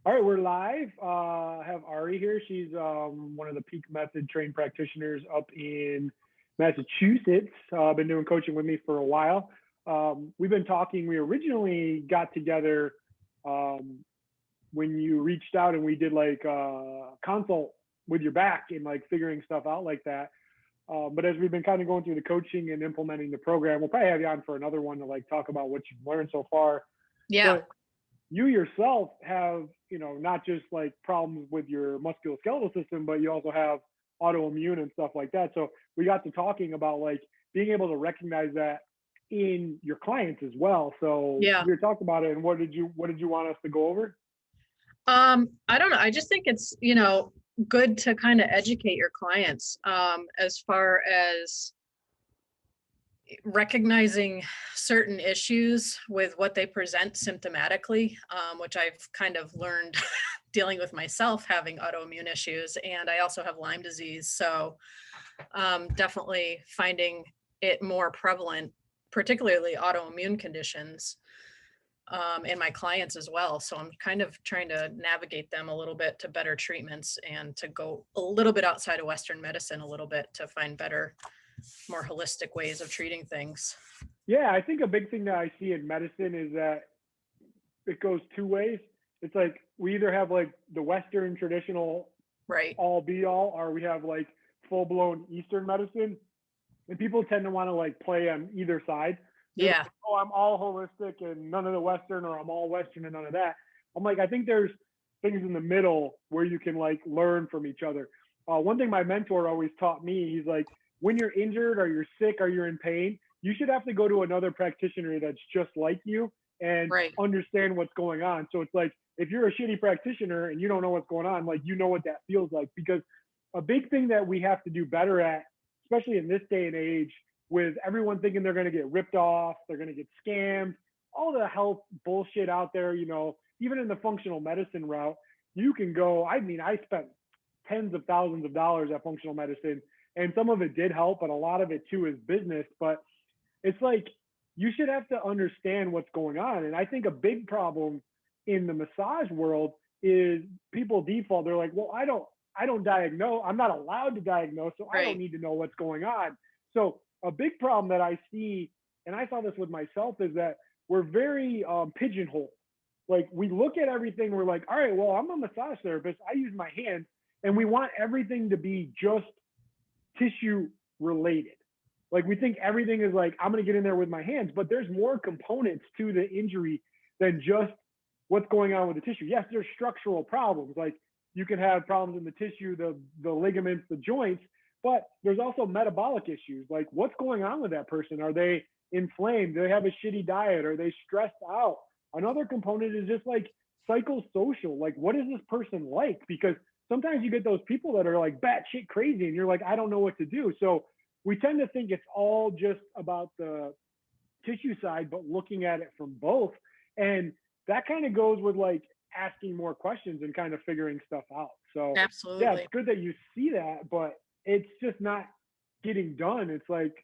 All right, we're live. I have Ari here. She's one of the peak method trained practitioners up in Massachusetts. Been doing coaching with me for a while. We've been talking. We originally got together when you reached out and we did like a consult with your back and like figuring stuff out like that. But as we've been kind of going through the coaching and implementing the program, we'll probably have you on for another one to like talk about what you've learned so far. Yeah. But you yourself have, not just like problems with your musculoskeletal system, but you also have autoimmune and stuff like that. So we got to talking about like being able to recognize that in your clients as well. So Yeah. we were talking about it, and what did you want us to go over? I don't know. I just think it's, good to kind of educate your clients as far as recognizing certain issues with what they present symptomatically, which I've kind of learned dealing with myself having autoimmune issues, and I also have Lyme disease. So definitely finding it more prevalent, particularly autoimmune conditions in my clients as well. So I'm kind of trying to navigate them a little bit to better treatments and to go a little bit outside of Western medicine a little bit to find better, more holistic ways of treating things. Yeah, I think a big thing that I see in medicine is that it goes two ways. It's like we either have like the Western traditional Right. all be all, or we have like full blown Eastern medicine. And people tend to want to like play on either side. Yeah. Like, oh, I'm all holistic and none of the Western, or I'm all Western and none of that. I'm like, I think there's things in the middle where you can like learn from each other. One thing my mentor always taught me, he's like, when you're injured or you're sick or you're in pain, you should have to go to another practitioner that's just like you and Right. understand what's going on. So it's like, if you're a shitty practitioner and you don't know what's going on, like, you know what that feels like. Because a big thing that we have to do better at, especially in this day and age, with everyone thinking they're going to get ripped off, they're going to get scammed, all the health bullshit out there, even in the functional medicine route, you can go. I mean, I spent tens of thousands of dollars at functional medicine, and some of it did help, but a lot of it too is business. But it's like, you should have to understand what's going on. And I think a big problem in the massage world is people default. They're like, well, I don't diagnose. I'm not allowed to diagnose, so I don't need to know what's going on. So a big problem that I see, and I saw this with myself, is that we're very pigeonholed. Like, we look at everything, we're like, all right, well, I'm a massage therapist, I use my hands, and we want everything to be just tissue related. Like, we think everything is like, I'm going to get in there with my hands, but there's more components to the injury than just what's going on with the tissue. Yes, there's structural problems. Like, you can have problems in the tissue, the ligaments, the joints, but there's also metabolic issues. Like, what's going on with that person? Are they inflamed? Do they have a shitty diet? Are they stressed out? Another component is just like psychosocial. Like, what is this person like? Because sometimes you get those people that are like batshit crazy and you're like, I don't know what to do. So we tend to think it's all just about the tissue side, but looking at it from both. And that kind of goes with like asking more questions and kind of figuring stuff out. So Absolutely. Yeah, it's good that you see that, but it's just not getting done. It's like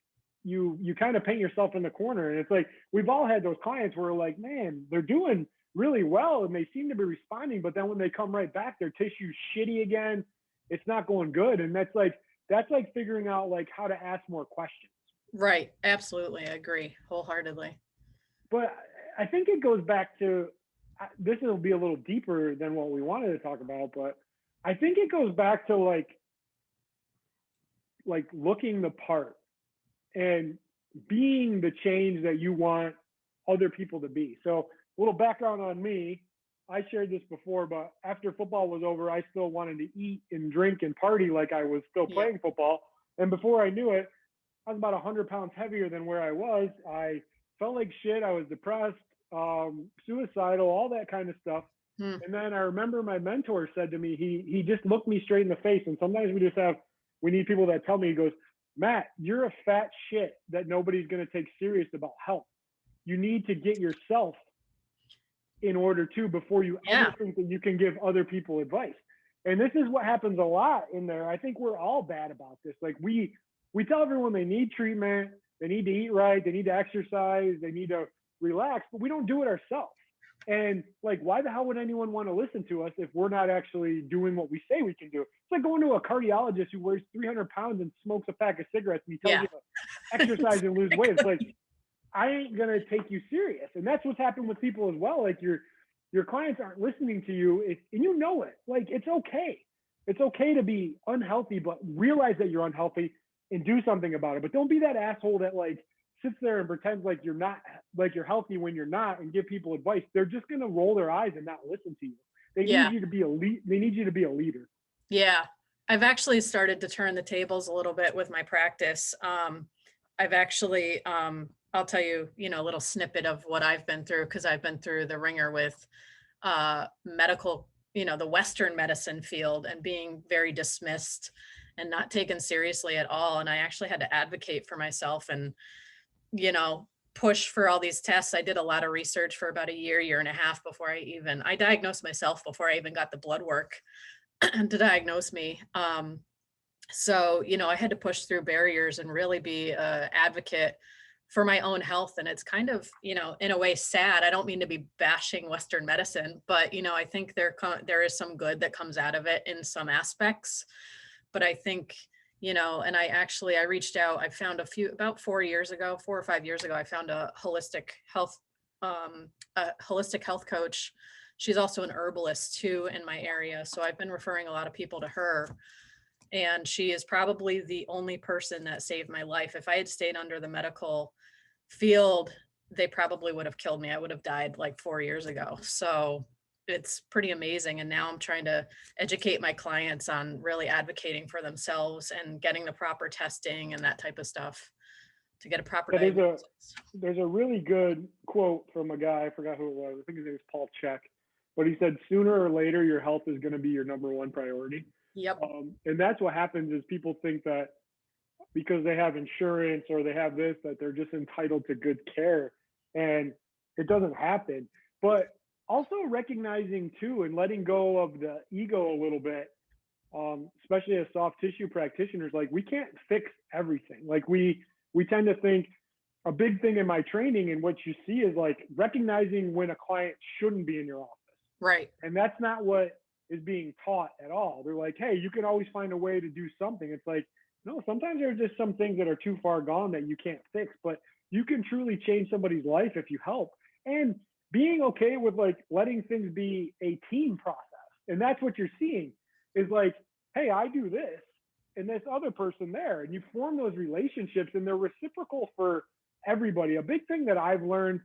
you kind of paint yourself in the corner. And it's like, we've all had those clients where we're like, man, they're doing really well and they seem to be responding, but then when they come right back, their tissue's shitty again. It's not going good. And that's like figuring out like how to ask more questions. Right. Absolutely. I agree wholeheartedly. But I think it goes back to, this will be a little deeper than what we wanted to talk about, but I think it goes back to like looking the part and being the change that you want other people to be. So a little background on me. I shared this before, but after football was over, I still wanted to eat and drink and party like I was still playing football. And before I knew it, I was about 100 pounds heavier than where I was. I felt like shit. I was depressed, suicidal, all that kind of stuff. And then I remember my mentor said to me, he just looked me straight in the face. And sometimes we need people that tell me, he goes, Matt, you're a fat shit that nobody's going to take serious about health. You need to get yourself in order to, before you ever think that you can give other people advice. And this is what happens a lot in there. I think we're all bad about this. Like, we tell everyone they need treatment, they need to eat right, they need to exercise, they need to relax, but we don't do it ourselves. And like, why the hell would anyone want to listen to us if we're not actually doing what we say we can do? It's like going to a cardiologist who weighs 300 pounds and smokes a pack of cigarettes and he tells Yeah. you to exercise and lose weight. It's like, I ain't gonna take you serious. And that's what's happened with people as well. Like your clients aren't listening to you, and you know it. Like, it's okay. It's okay to be unhealthy, but realize that you're unhealthy and do something about it. But don't be that asshole that like sits there and pretends like you're not, like you're healthy when you're not, and give people advice. They're just gonna roll their eyes and not listen to you. They Yeah. need you to be a lead. They need you to be a leader. Yeah. I've actually started to turn the tables a little bit with my practice. I've actually, I'll tell you, a little snippet of what I've been through, because I've been through the ringer with medical, the Western medicine field, and being very dismissed and not taken seriously at all. And I actually had to advocate for myself and, push for all these tests. I did a lot of research for about a year and a half before I diagnosed myself before I even got the blood work to diagnose me. So, I had to push through barriers and really be a advocate for my own health. And it's kind of, in a way sad. I don't mean to be bashing Western medicine, but, I think there is some good that comes out of it in some aspects. But I think, and I reached out, I found about 4 or 5 years ago, I found a holistic health coach. She's also an herbalist too in my area. So I've been referring a lot of people to her. And she is probably the only person that saved my life. If I had stayed under the medical field, they probably would have killed me. I would have died like 4 years ago. So it's pretty amazing. And now I'm trying to educate my clients on really advocating for themselves and getting the proper testing and that type of stuff to get a proper diagnosis. There's a really good quote from a guy, I forgot who it was. I think his name was Paul Check, but he said, sooner or later, your health is going to be your number one priority. Yep. And that's what happens is people think that because they have insurance or they have this, that they're just entitled to good care. And it doesn't happen. But also recognizing too, and letting go of the ego a little bit, especially as soft tissue practitioners, like we can't fix everything. Like we tend to think, a big thing in my training and what you see is like recognizing when a client shouldn't be in your office. Right. And that's not what is being taught at all. They're like, hey, you can always find a way to do something. It's like, no, sometimes there's just some things that are too far gone that you can't fix, but you can truly change somebody's life if you help. And being okay with like letting things be a team process. And that's what you're seeing is like, hey, I do this and this other person there. And you form those relationships and they're reciprocal for everybody. A big thing that I've learned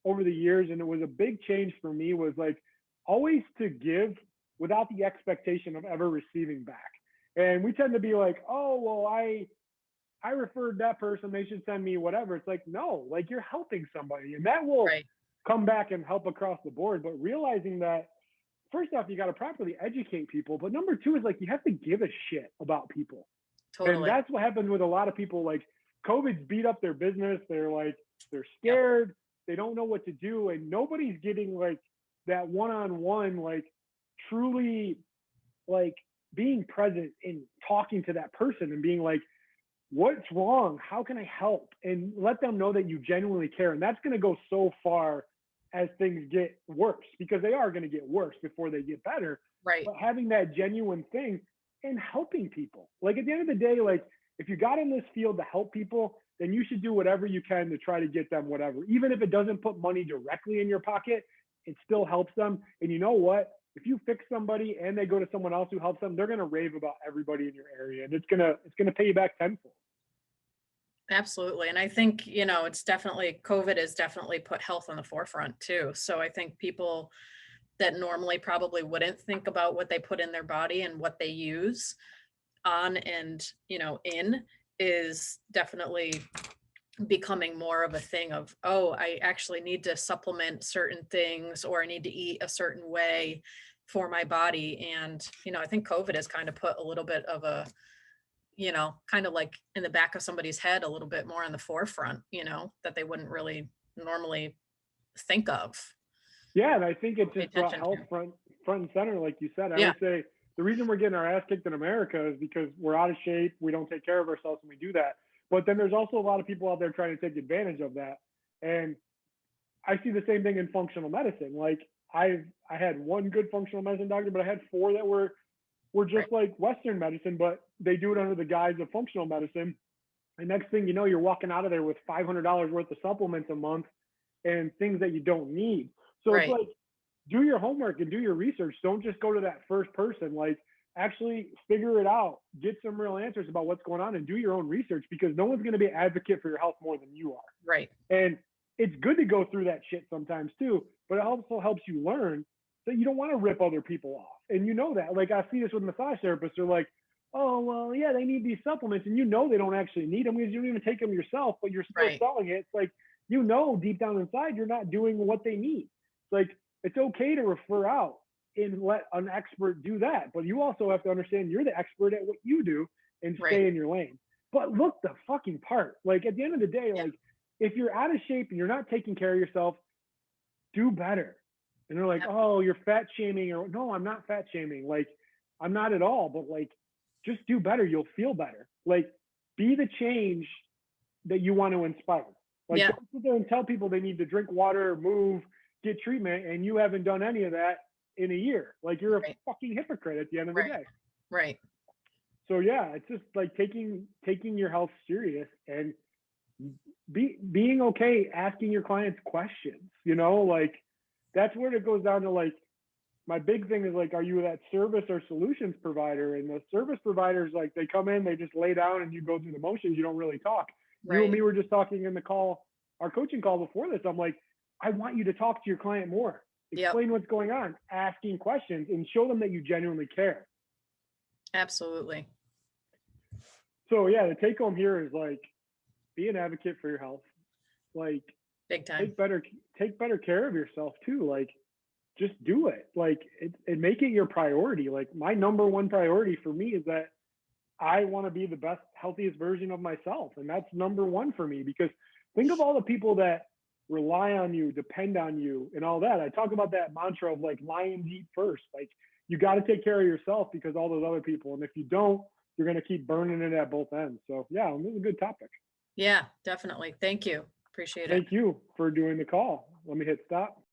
over the years, and it was a big change for me, was like always to give without the expectation of ever receiving back. And we tend to be like, oh, well, I referred that person, they should send me whatever. It's like, no, like you're helping somebody and that will come back and help across the board. But realizing that, first off, you got to properly educate people. But number two is like, you have to give a shit about people. Totally. And that's what happens with a lot of people. Like COVID's beat up their business. They're scared. Yep. They don't know what to do. And nobody's getting like that one-on-one, like truly like being present and talking to that person and being like, what's wrong? How can I help? And let them know that you genuinely care. And that's going to go so far as things get worse, because they are going to get worse before they get better. Right. But having that genuine thing and helping people, like at the end of the day, like if you got in this field to help people, then you should do whatever you can to try to get them whatever. Even if it doesn't put money directly in your pocket, it still helps them. And you know what? If you fix somebody and they go to someone else who helps them, they're going to rave about everybody in your area, and it's going to pay you back tenfold. Absolutely. And I think, it's definitely, COVID has definitely put health on the forefront too. So I think people that normally probably wouldn't think about what they put in their body and what they use on and, in is definitely becoming more of a thing of, oh, I actually need to supplement certain things, or I need to eat a certain way for my body. And, I think COVID has kind of put a little bit of a, kind of like in the back of somebody's head a little bit more on the forefront, that they wouldn't really normally think of. Yeah, and I think it just brought health front and center, like you said. I would say the reason we're getting our ass kicked in America is because we're out of shape. We don't take care of ourselves when we do that. But then there's also a lot of people out there trying to take advantage of that. And I see the same thing in functional medicine. Like I had one good functional medicine doctor, but I had four that were Right. just like Western medicine, but they do it under the guise of functional medicine. And next thing you know, you're walking out of there with $500 worth of supplements a month and things that you don't need. So it's Right. like, do your homework and do your research. Don't just go to that first person. Like, actually figure it out, get some real answers about what's going on, and do your own research, because no one's going to be an advocate for your health more than you are. Right. And it's good to go through that shit sometimes too, but it also helps you learn that you don't want to rip other people off. And you know that. Like, I see this with massage therapists. They're like, oh, well, yeah, they need these supplements. And you know they don't actually need them because you don't even take them yourself, but you're still Right. selling it. It's like, you know, deep down inside, you're not doing what they need. It's like, it's okay to refer out and let an expert do that. But you also have to understand you're the expert at what you do and Right. stay in your lane. But look the fucking part. Like, at the end of the day, Yeah. like, if you're out of shape and you're not taking care of yourself, do better. And they're like, Yep. oh, you're fat shaming. Or no, I'm not fat shaming. Like, I'm not at all. But like, just do better. You'll feel better. Like, be the change that you want to inspire. Like, Yeah. don't sit there and tell people they need to drink water, move, get treatment, and you haven't done any of that in a year. Like, you're a Right. fucking hypocrite at the end of the Right. day. Right. So yeah, it's just like taking your health serious and being okay asking your clients questions. You know, like, that's where it goes down to, like, my big thing is like, are you that service or solutions provider? And the service providers, like, they come in, they just lay down and you go through the motions. You don't really talk. You and Right. me were just talking in the call, our coaching call before this. I'm like, I want you to talk to your client more, Yep. explain what's going on, asking questions, and show them that you genuinely care. Absolutely. So yeah, the take home here is like, be an advocate for your health. Like, Big time. take better care of yourself too. Like, just do it. Like, it make it your priority. Like, my number one priority for me is that I want to be the best, healthiest version of myself. And that's number one for me, because think of all the people that rely on you, depend on you, and all that. I talk about that mantra of like, lions eat first. Like, you got to take care of yourself because all those other people. And if you don't, you're going to keep burning it at both ends. So yeah, this is a good topic. Yeah, definitely. Thank you. Appreciate it. Thank you for doing the call. Let me hit stop.